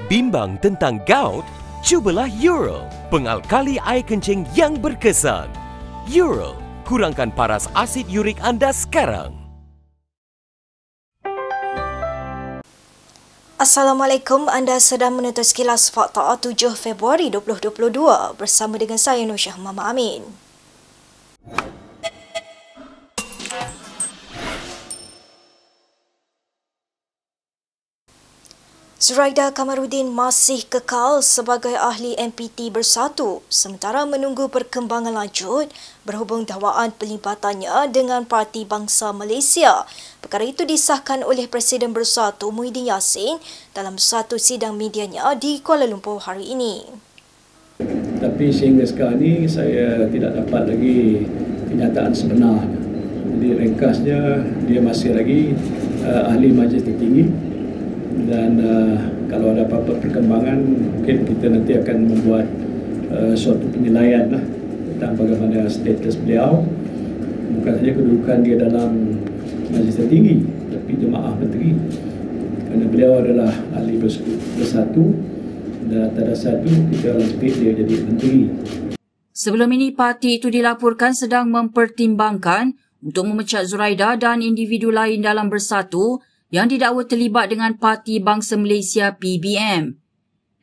Bimbang tentang gout? Cubalah Eural, pengalkali air kencing yang berkesan. Eural, kurangkan paras asid urik anda sekarang. Assalamualaikum, anda sedang menonton Kilas Fakta 7 Februari 2022 bersama dengan saya Nursyah Mama Amin. Zuraida Kamarudin masih kekal sebagai ahli MPT Bersatu sementara menunggu perkembangan lanjut berhubung dakwaan pelibatan,nya dengan Parti Bangsa Malaysia. Perkara itu disahkan oleh Presiden Bersatu Muhyiddin Yassin dalam satu sidang medianya di Kuala Lumpur hari ini. Tapi sehingga sekarang ini saya tidak dapat lagi kenyataan sebenarnya. Jadi ringkasnya dia masih lagi ahli Majlis Tertinggi. Dan kalau ada apa-apa perkembangan, mungkin kita nanti akan membuat suatu penilaian tentang bagaimana status beliau. Bukan saja kedudukan dia dalam Majlis Tertinggi, tapi Jemaah Menteri. Kerana beliau adalah ahli bersatu dan atas dasar itu kita lantik dia jadi menteri. Sebelum ini, parti itu dilaporkan sedang mempertimbangkan untuk memecat Zuraida dan individu lain dalam Bersatu yang didakwa terlibat dengan Parti Bangsa Malaysia PBM.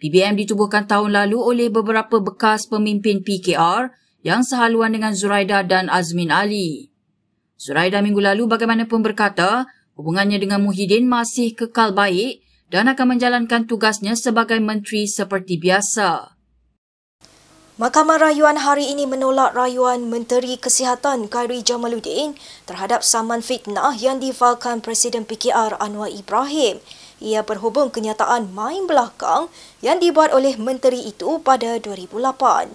PBM ditubuhkan tahun lalu oleh beberapa bekas pemimpin PKR yang sehaluan dengan Zuraida dan Azmin Ali. Zuraida minggu lalu bagaimanapun berkata hubungannya dengan Muhyiddin masih kekal baik dan akan menjalankan tugasnya sebagai menteri seperti biasa. Mahkamah Rayuan hari ini menolak rayuan Menteri Kesihatan Khairy Jamaluddin terhadap saman fitnah yang difailkan Presiden PKR Anwar Ibrahim. Ia berhubung kenyataan main belakang yang dibuat oleh menteri itu pada 2008.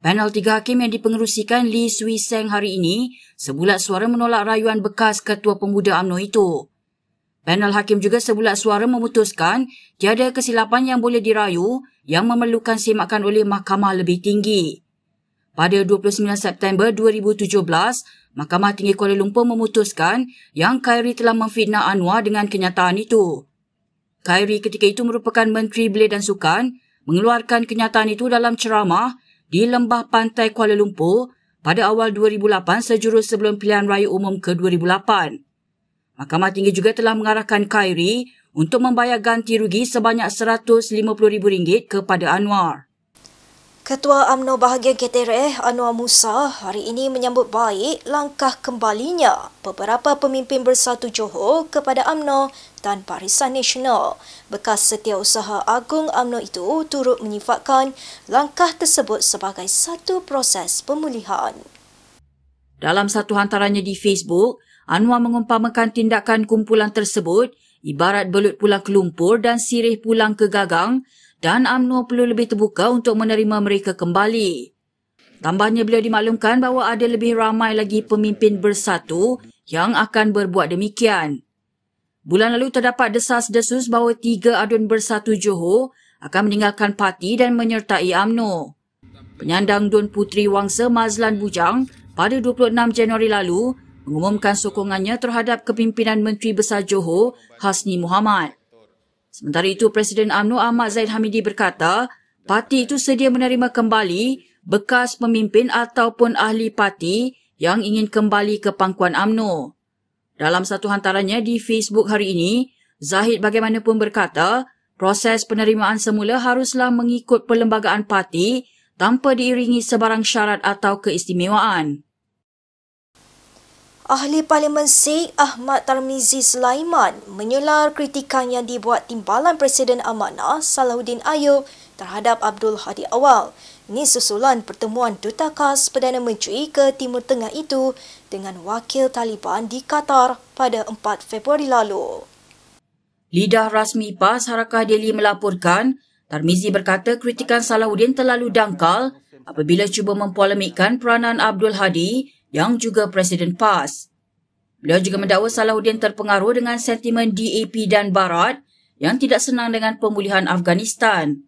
Panel 3 hakim yang dipengerusikan Lee Swee Seng hari ini sebulat suara menolak rayuan bekas Ketua Pemuda UMNO itu. Panel hakim juga sebulat suara memutuskan tiada kesilapan yang boleh dirayu yang memerlukan semakan oleh Mahkamah lebih tinggi. Pada 29 September 2017, Mahkamah Tinggi Kuala Lumpur memutuskan yang Khairy telah memfitnah Anwar dengan kenyataan itu. Khairy ketika itu merupakan Menteri Belia dan Sukan mengeluarkan kenyataan itu dalam ceramah di Lembah Pantai Kuala Lumpur pada awal 2008 sejurus sebelum pilihan raya umum ke-2008. Mahkamah Tinggi juga telah mengarahkan Khairy untuk membayar ganti rugi sebanyak RM150,000 kepada Anwar. Ketua UMNO Bahagian Ketereh Anwar Musa hari ini menyambut baik langkah kembalinya beberapa pemimpin Bersatu Johor kepada UMNO dan Barisan Nasional. Bekas Setiausaha Agung UMNO itu turut menyifatkan langkah tersebut sebagai satu proses pemulihan. Dalam satu hantarannya di Facebook, Anwar mengumpamakan tindakan kumpulan tersebut ibarat belut pulang ke lumpur dan sirih pulang ke gagang dan UMNO perlu lebih terbuka untuk menerima mereka kembali. Tambahnya beliau dimaklumkan bahawa ada lebih ramai lagi pemimpin Bersatu yang akan berbuat demikian. Bulan lalu terdapat desas-desus bahawa 3 adun Bersatu Johor akan meninggalkan parti dan menyertai UMNO. Penyandang Dun Puteri Wangsa Mazlan Bujang pada 26 Januari lalu mengumumkan sokongannya terhadap kepimpinan Menteri Besar Johor, Hasni Mohamad. Sementara itu, Presiden UMNO Ahmad Zaid Hamidi berkata, parti itu sedia menerima kembali bekas pemimpin ataupun ahli parti yang ingin kembali ke pangkuan UMNO. Dalam satu hantarannya di Facebook hari ini, Zahid bagaimanapun berkata, proses penerimaan semula haruslah mengikut perlembagaan parti tanpa diiringi sebarang syarat atau keistimewaan. Ahli Parlimen Sikh Ahmad Tarmizi Sulaiman menyular kritikan yang dibuat Timbalan Presiden Amanah Salahuddin Ayub terhadap Abdul Hadi Awal. Ini susulan pertemuan Duta Khas Perdana Menteri ke Timur Tengah itu dengan wakil Taliban di Qatar pada 4 Februari lalu. Lidah rasmi PAS Harakah Delhi melaporkan, Tarmizi berkata kritikan Salahuddin terlalu dangkal apabila cuba mempolemikkan peranan Abdul Hadi yang juga Presiden PAS. Beliau juga mendakwa Salahuddin terpengaruh dengan sentimen DAP dan Barat yang tidak senang dengan pemulihan Afghanistan.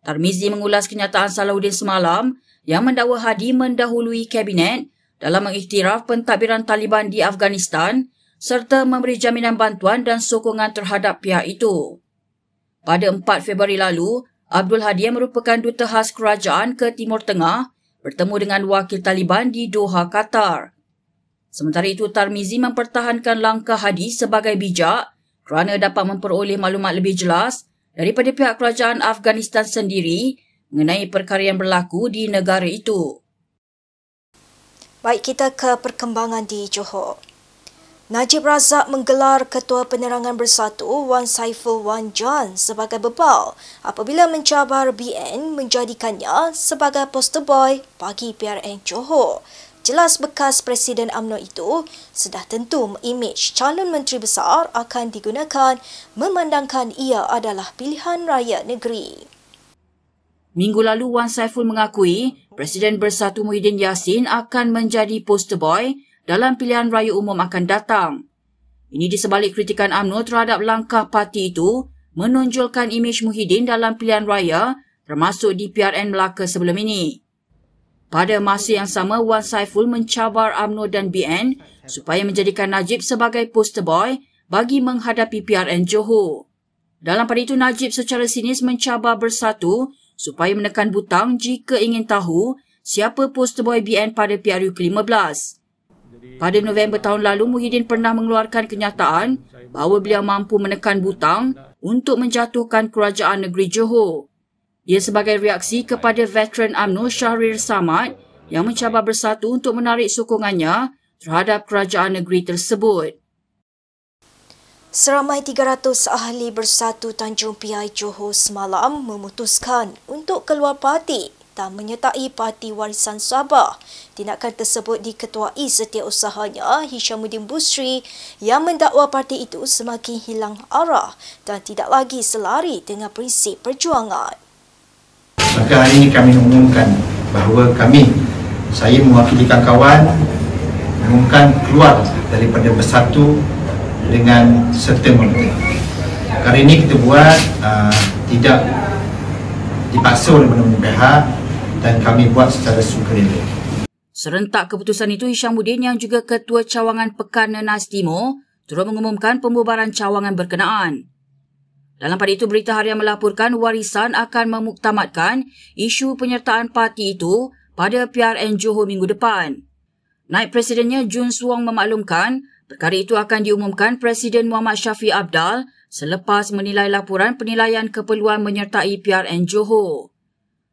Tarmizi mengulas kenyataan Salahuddin semalam yang mendakwa Hadi mendahului Kabinet dalam mengiktiraf pentadbiran Taliban di Afghanistan serta memberi jaminan bantuan dan sokongan terhadap pihak itu. Pada 4 Februari lalu, Abdul Hadi yang merupakan duta khas kerajaan ke Timur Tengah bertemu dengan wakil Taliban di Doha, Qatar. Sementara itu, Tarmizi mempertahankan langkah Hadi sebagai bijak kerana dapat memperoleh maklumat lebih jelas daripada pihak kerajaan Afghanistan sendiri mengenai perkara yang berlaku di negara itu. Baik, kita ke perkembangan di Johor. Najib Razak menggelar Ketua Penerangan Bersatu Wan Saiful Wan Jan sebagai bebal apabila mencabar BN menjadikannya sebagai poster boy bagi PRN Johor. Jelas bekas Presiden UMNO itu sudah tentu imej calon Menteri Besar akan digunakan memandangkan ia adalah pilihan raya negeri. Minggu lalu, Wan Saiful mengakui Presiden Bersatu Muhyiddin Yassin akan menjadi poster boy dalam pilihan raya umum akan datang. Ini di sebalik kritikan UMNO terhadap langkah parti itu menonjolkan imej Muhyiddin dalam pilihan raya termasuk di PRN Melaka sebelum ini. Pada masa yang sama, Wan Saiful mencabar UMNO dan BN supaya menjadikan Najib sebagai poster boy bagi menghadapi PRN Johor. Dalam pada itu, Najib secara sinis mencabar Bersatu supaya menekan butang jika ingin tahu siapa poster boy BN pada PRU ke-15. Pada November tahun lalu, Muhyiddin pernah mengeluarkan kenyataan bahawa beliau mampu menekan butang untuk menjatuhkan kerajaan negeri Johor. Ia sebagai reaksi kepada veteran UMNO Shahrir Samad yang mencabar Bersatu untuk menarik sokongannya terhadap kerajaan negeri tersebut. Seramai 300 ahli Bersatu Tanjung Piai Johor semalam memutuskan untuk keluar parti dan menyertai Parti Warisan Sabah. Tindakan tersebut diketuai setiausahanya Hishamuddin Busri yang mendakwa parti itu semakin hilang arah dan tidak lagi selari dengan prinsip perjuangan. Maka hari ini kami mengumumkan bahawa saya mewakili kawan-kawan mengumumkan keluar daripada Bersatu dengan serta-merta. Perkara ini kita buat tidak dipaksa oleh mana-mana pihak dan kami buat secara sukarela. Serentak keputusan itu, Hishamuddin yang juga Ketua Cawangan Pekan Nenas Timur turut mengumumkan pembubaran cawangan berkenaan. Dalam pada itu, Berita Harian melaporkan Warisan akan memuktamadkan isu penyertaan parti itu pada PRN Johor minggu depan. Naib Presidennya Jun Suong memaklumkan perkara itu akan diumumkan Presiden Muhammad Shafie Apdal selepas menilai laporan penilaian keperluan menyertai PRN Johor.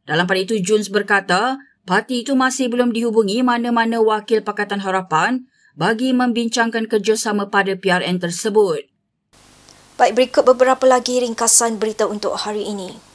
Dalam pada itu, Juns berkata, parti itu masih belum dihubungi mana-mana wakil Pakatan Harapan bagi membincangkan kerjasama pada PRN tersebut. Baik, berikut beberapa lagi ringkasan berita untuk hari ini.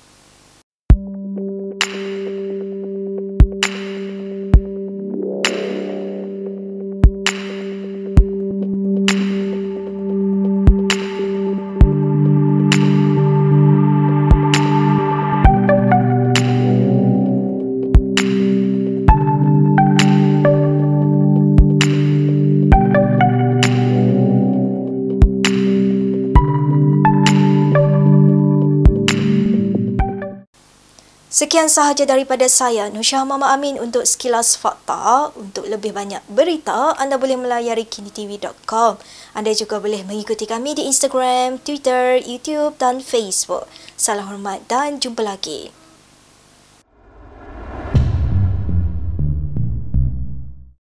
Sekian sahaja daripada saya, Nusha Mama Amin untuk Sekilas Fakta. Untuk lebih banyak berita, anda boleh melayari kinitv.com. Anda juga boleh mengikuti kami di Instagram, Twitter, YouTube dan Facebook. Salam hormat dan jumpa lagi.